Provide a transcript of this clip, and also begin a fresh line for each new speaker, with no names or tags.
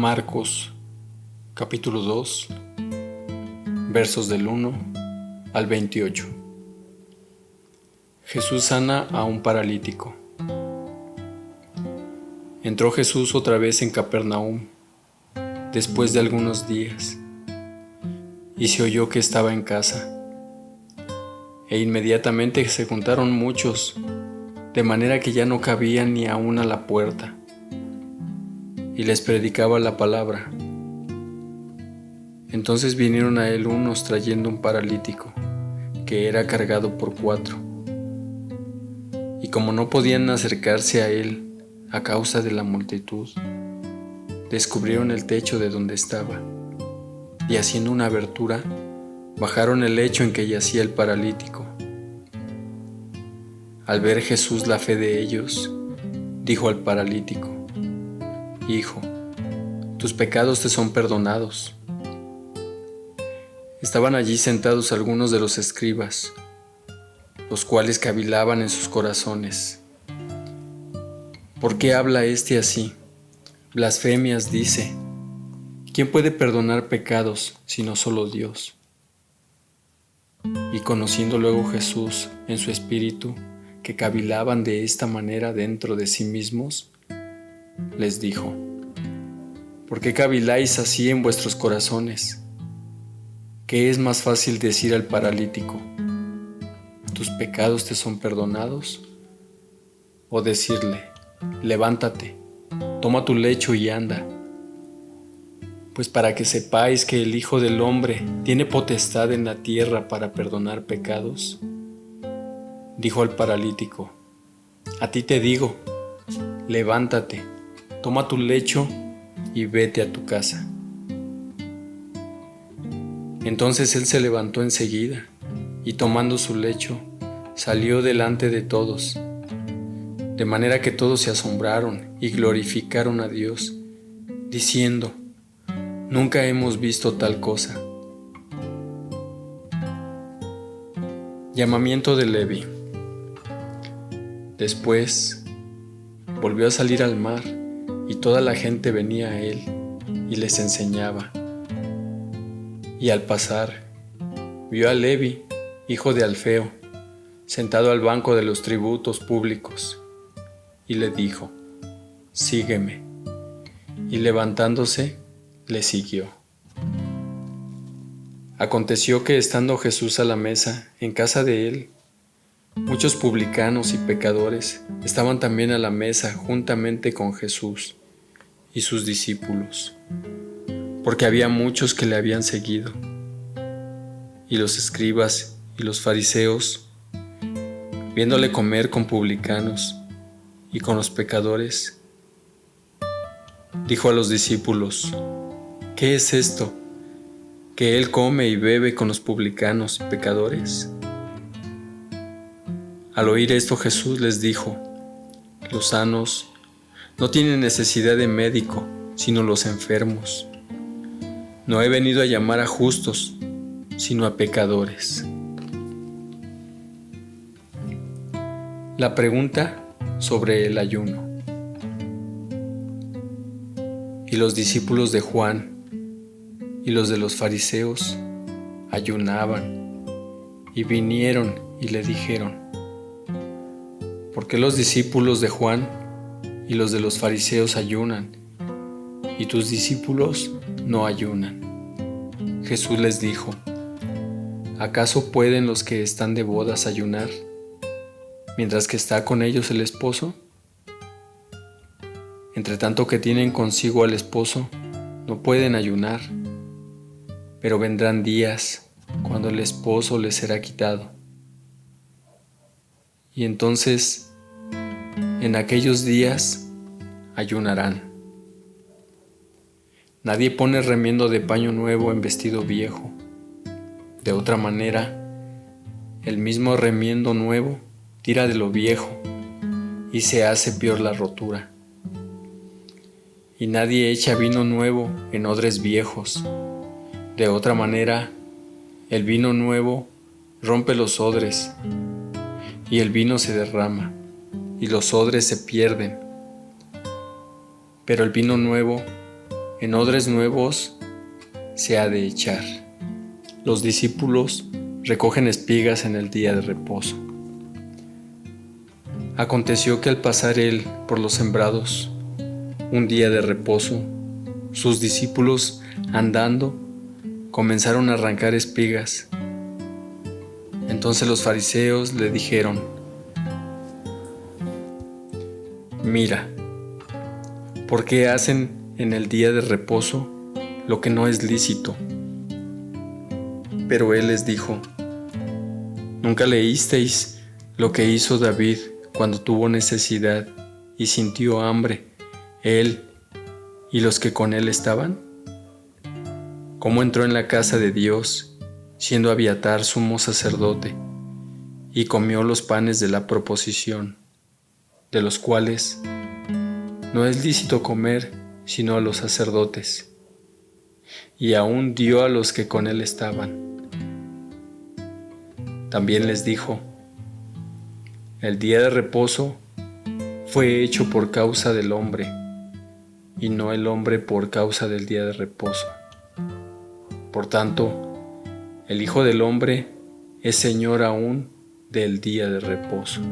Marcos, capítulo 2, versos del 1 al 28. Jesús sana a un paralítico. Entró Jesús otra vez en Capernaum, después de algunos días, y se oyó que estaba en casa. E inmediatamente se juntaron muchos, de manera que ya no cabían ni aún a la puerta, y les predicaba la palabra. Entonces vinieron a él unos trayendo un paralítico, que era cargado por 4. Y como no podían acercarse a él a causa de la multitud, descubrieron el techo de donde estaba, y haciendo una abertura, bajaron el lecho en que yacía el paralítico. Al ver Jesús la fe de ellos, dijo al paralítico: Hijo, tus pecados te son perdonados. Estaban allí sentados algunos de los escribas, los cuales cavilaban en sus corazones: ¿por qué habla éste así? Blasfemias dice. ¿Quién puede perdonar pecados sino solo Dios? Y conociendo luego Jesús en su espíritu que cavilaban de esta manera dentro de sí mismos, les dijo: ¿por qué caviláis así en vuestros corazones? ¿Qué es más fácil decir al paralítico: tus pecados te son perdonados? O decirle: levántate, toma tu lecho y anda. Pues para que sepáis que el Hijo del Hombre tiene potestad en la tierra para perdonar pecados, dijo al paralítico: a ti te digo, levántate, toma tu lecho y vete a tu casa. Entonces él se levantó enseguida y tomando su lecho salió delante de todos, de manera que todos se asombraron y glorificaron a Dios, diciendo: nunca hemos visto tal cosa. Llamamiento de Leví. Después volvió a salir al mar, y toda la gente venía a él y les enseñaba. Y al pasar, vio a Leví, hijo de Alfeo, sentado al banco de los tributos públicos, y le dijo: sígueme. Y levantándose, le siguió. Aconteció que estando Jesús a la mesa en casa de él, muchos publicanos y pecadores estaban también a la mesa juntamente con Jesús y sus discípulos, porque había muchos que le habían seguido. Y los escribas y los fariseos, viéndole comer con publicanos y con los pecadores, dijo a los discípulos: ¿qué es esto, que él come y bebe con los publicanos y pecadores? Al oír esto, Jesús les dijo: los sanos no tienen necesidad de médico, sino los enfermos. No he venido a llamar a justos, sino a pecadores. La pregunta sobre el ayuno. Y los discípulos de Juan y los de los fariseos ayunaban, y vinieron y le dijeron: ¿por qué los discípulos de Juan y los de los fariseos ayunan, y tus discípulos no ayunan? Jesús les dijo: ¿acaso pueden los que están de bodas ayunar, mientras que está con ellos el esposo? Entre tanto que tienen consigo al esposo, no pueden ayunar. Pero vendrán días cuando el esposo les será quitado. Y entonces, en aquellos días, ayunarán. Nadie pone remiendo de paño nuevo en vestido viejo. De otra manera, el mismo remiendo nuevo tira de lo viejo, y se hace peor la rotura. Y nadie echa vino nuevo en odres viejos. De otra manera, el vino nuevo rompe los odres, y el vino se derrama, y los odres se pierden. Pero el vino nuevo en odres nuevos se ha de echar. Los discípulos recogen espigas en el día de reposo. Aconteció que al pasar él por los sembrados, un día de reposo, sus discípulos, andando, comenzaron a arrancar espigas. Entonces los fariseos le dijeron: Mira, ¿por qué hacen en el día de reposo lo que no es lícito? Pero él les dijo: ¿Nunca leísteis lo que hizo David cuando tuvo necesidad y sintió hambre, él y los que con él estaban? ¿Cómo entró en la casa de Dios, siendo Abiatar sumo sacerdote, y comió los panes de la proposición, de los cuales no es lícito comer sino a los sacerdotes, y aún dio a los que con él estaban? También les dijo: el día de reposo fue hecho por causa del hombre, y no el hombre por causa del día de reposo. Por tanto, el Hijo del Hombre es Señor aún del día de reposo.